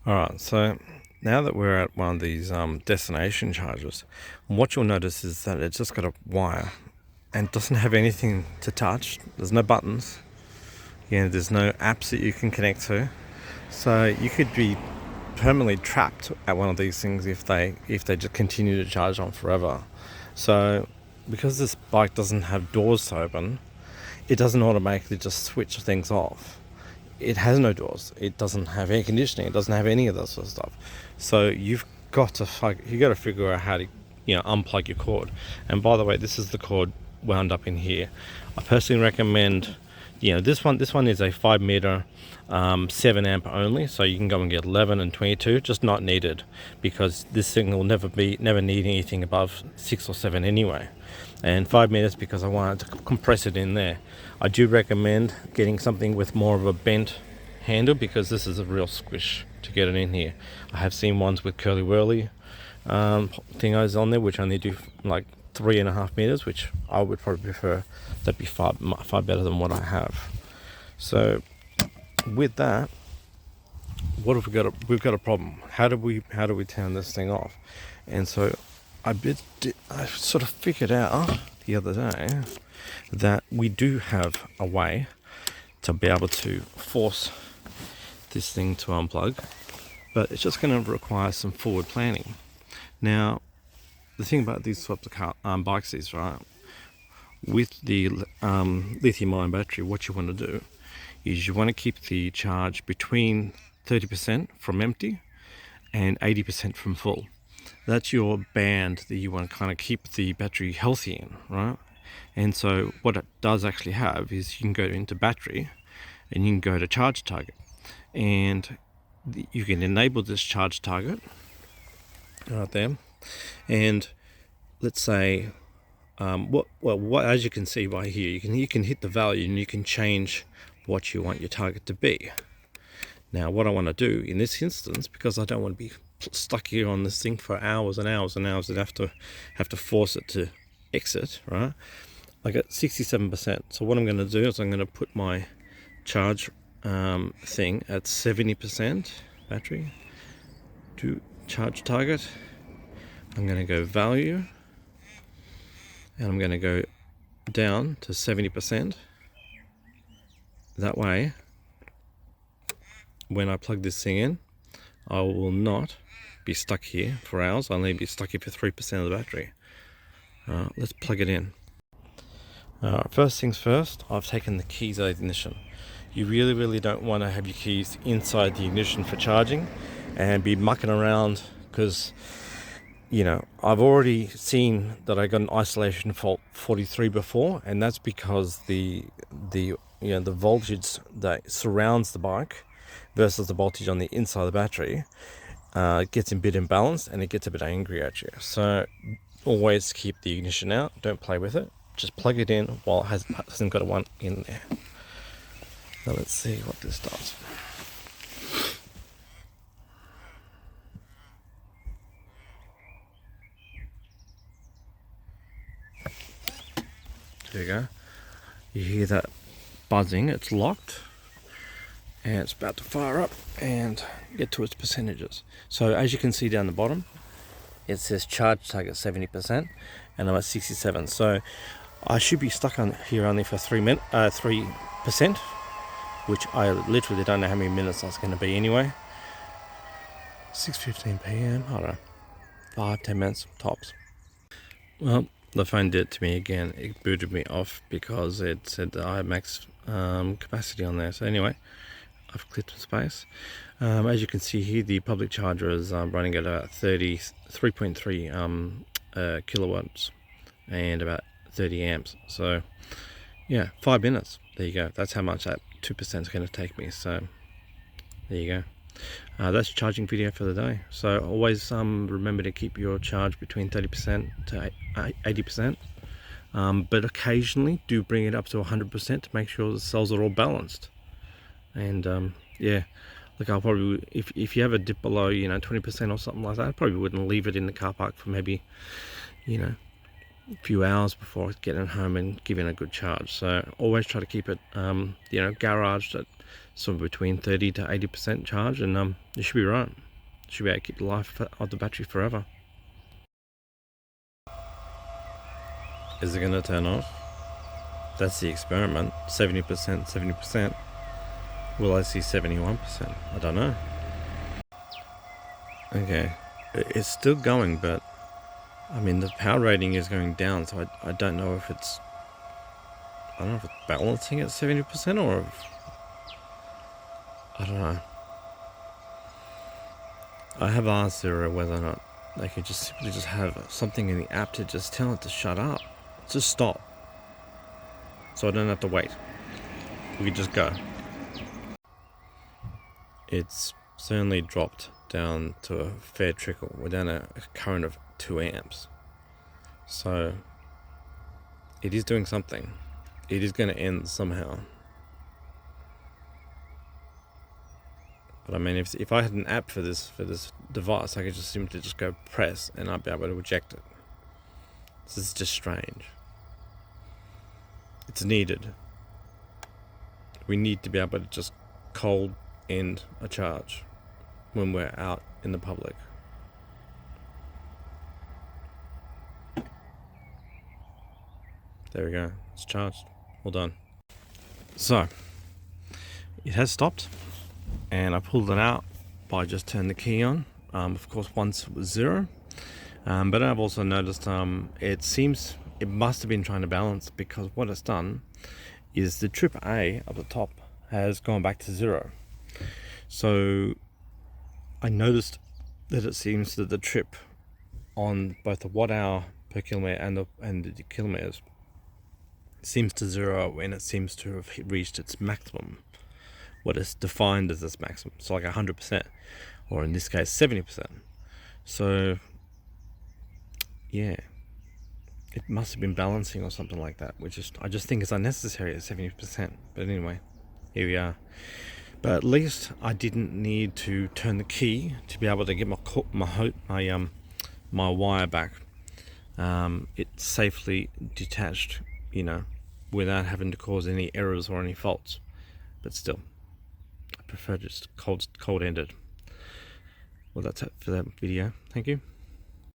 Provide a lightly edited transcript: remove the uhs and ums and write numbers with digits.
All right, so now that we're at one of these destination chargers, what you'll notice is that it's just got a wire and doesn't have anything to touch. There's no buttons. There's no apps that you can connect to. So you could be permanently trapped at one of these things if they just continue to charge on forever. So because this bike doesn't have doors to open, it doesn't automatically just switch things off. It has no doors. It doesn't have air conditioning. It doesn't have any of that sort of stuff. So you've got to figure out how to unplug your cord. And by the way, this is the cord wound up in here. I personally recommend this one is a 5 meter 7 amp only, so you can go and get 11 and 22, just not needed because this thing will never need anything above 6 or 7 anyway. And 5 meters because I wanted to compress it in there. I do recommend getting something with more of a bent handle because this is a real squish to get it in here. I have seen ones with curly whirly thingos on there which only do like 3.5 meters, which I would probably prefer. That'd be far better than what I have. So with that, what have we got? We've got a problem. How do we turn this thing off? And so I sort of figured out the other day that we do have a way to be able to force this thing to unplug, but it's just going to require some forward planning. Now, the thing about these sorts of bikes is, right, with the lithium-ion battery, what you want to do is you want to keep the charge between 30% from empty and 80% from full. That's your band that you want to kind of keep the battery healthy in, right? And so what it does actually have is you can go into battery and you can go to charge target, and you can enable this charge target right there. And let's say what as you can see by here, you can hit the value and you can change what you want your target to be. Now what I want to do in this instance, because I don't want to be stuck here on this thing for hours and hours and hours and have to force it to exit, right? I got 67%. So what I'm going to do is I'm going to put my charge thing at 70% battery to charge target. I'm going to go value and I'm going to go down to 70%. That way, when I plug this thing in, I will not be stuck here for hours. I'll only be stuck here for 3% of the battery. Let's plug it in. First things first, I've taken the keys out of the ignition. You really don't want to have your keys inside the ignition for charging and be mucking around, because I've already seen that I got an isolation fault 43 before, and that's because the voltage that surrounds the bike versus the voltage on the inside of the battery gets a bit imbalanced and it gets a bit angry at you. So always keep the ignition out, don't play with it, just plug it in while it hasn't got one in there. Now let's see what this does. There you go. You hear that buzzing, it's locked and it's about to fire up and get to its percentages. So as you can see down the bottom, it says charge target 70% and I'm at 67. So I should be stuck on here only for 3%, which I literally don't know how many minutes that's going to be anyway. 6:15 p.m. I don't know, 5-10 minutes tops. Well, the phone did it to me again. It booted me off because it said that I had max capacity on there. So anyway, I've cleared some space. As you can see here, the public charger is running at about 33.3 kilowatts and about 30 amps. So yeah, 5 minutes. There you go. That's how much that 2% is going to take me. So there you go. That's your charging video for the day. So always remember to keep your charge between 30% to 80%, but occasionally do bring it up to 100% to make sure the cells are all balanced. And yeah, look, I'll probably, if you have a dip below 20% or something like that, I probably wouldn't leave it in the car park for maybe a few hours before getting home and giving a good charge. So always try to keep it garaged at so between 30 to 80% charge, and you should be right. Should be able to keep the life of the battery forever. Is it going to turn off? That's the experiment. 70%, 70%. Will I see 71%? I don't know. Okay, it's still going, but I mean the power rating is going down, so I don't know if it's balancing at 70% or if, I don't know. I have asked Zero whether or not they could just simply just have something in the app to just tell it to shut up, just stop, so I don't have to wait. We could just go. It's certainly dropped down to a fair trickle. We're down a current of 2 amps. So it is doing something. It is going to end somehow. But I mean, if I had an app for this device, I could just simply just go press and I'd be able to eject it. This is just strange. It's needed. We need to be able to just cold end a charge when we're out in the public. There we go. It's charged. Well done. So it has stopped, and I pulled it out by just turning the key on. Of course, once it was 0, but I've also noticed it must have been trying to balance, because what it's done is the trip A up the top has gone back to 0. So I noticed that it seems that the trip on both the watt hour per kilometer and the kilometers seems to 0 when it seems to have reached its maximum, what is defined as its maximum, so like 100%, or in this case 70%. So yeah, it must have been balancing or something like that, which I just think is unnecessary at 70%. But anyway, here we are. But at least I didn't need to turn the key to be able to get my wire back. It safely detached, without having to cause any errors or any faults. But still, I prefer just cold ended. Well, that's it for that video. Thank you.